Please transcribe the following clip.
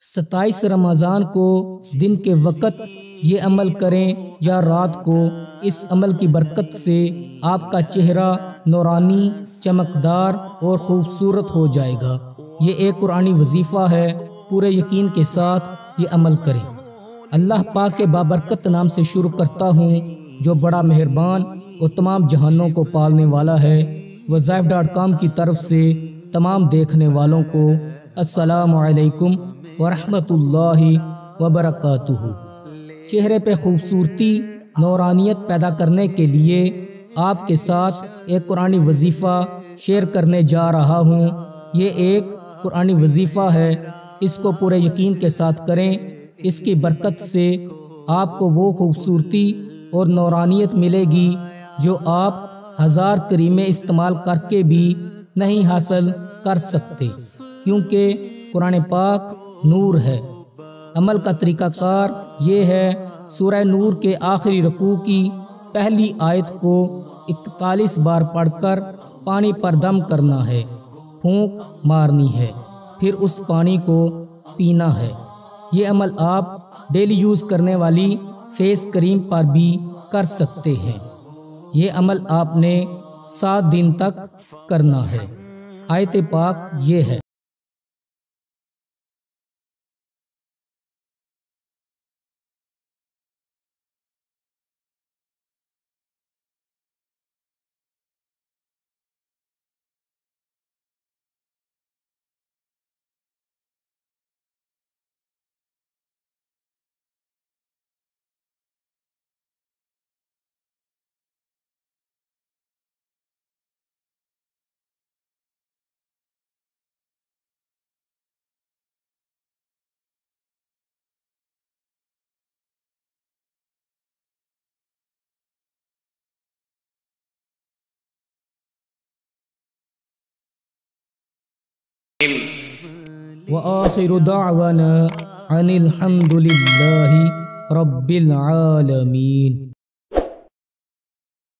27 رمضان کو دن کے وقت یہ عمل کریں یا رات کو، اس عمل کی برکت سے آپ کا چہرہ نورانی، چمکدار اور خوبصورت ہو جائے گا۔ یہ ایک قرآنی وظیفہ ہے، پورے یقین کے ساتھ یہ عمل کریں۔ اللہ پاک کے بابرکت نام سے شروع کرتا ہوں جو بڑا مہربان اور تمام جہانوں کو پالنے والا ہے۔ وظائف.com کی طرف سے تمام دیکھنے والوں کو السلام علیکم ورحمۃ اللہ وبرکاتہ۔ چہرے پہ خوبصورتی، نورانیت پیدا کرنے کے لیے آپ کے ساتھ ایک قرآنی وظیفہ شیئر کرنے جا رہا ہوں۔ یہ ایک قرآنی وظیفہ ہے، اس کو پورے یقین کے ساتھ کریں۔ اس کی برکت سے آپ کو وہ خوبصورتی اور نورانیت ملے گی جو آپ 1000 کریمیں استعمال کر کے بھی نہیں حاصل کر سکتے، کیونکہ قرآن پاک نور ہے۔ عمل کا طریقہ کار یہ ہے، سورہ نور کے آخری رکوع کی پہلی آیت کو 41 بار پڑھ کر پانی پر دم کرنا ہے، پھونک مارنی ہے، پھر اس پانی کو پینا ہے۔ یہ عمل آپ ڈیلی یوز کرنے والی فیس کریم پر بھی کر سکتے ہیں۔ یہ عمل آپ نے 7 دن تک کرنا ہے۔ آیت پاک یہ ہے۔ وآخر دعوانا ان الحمد للہ رب العالمین۔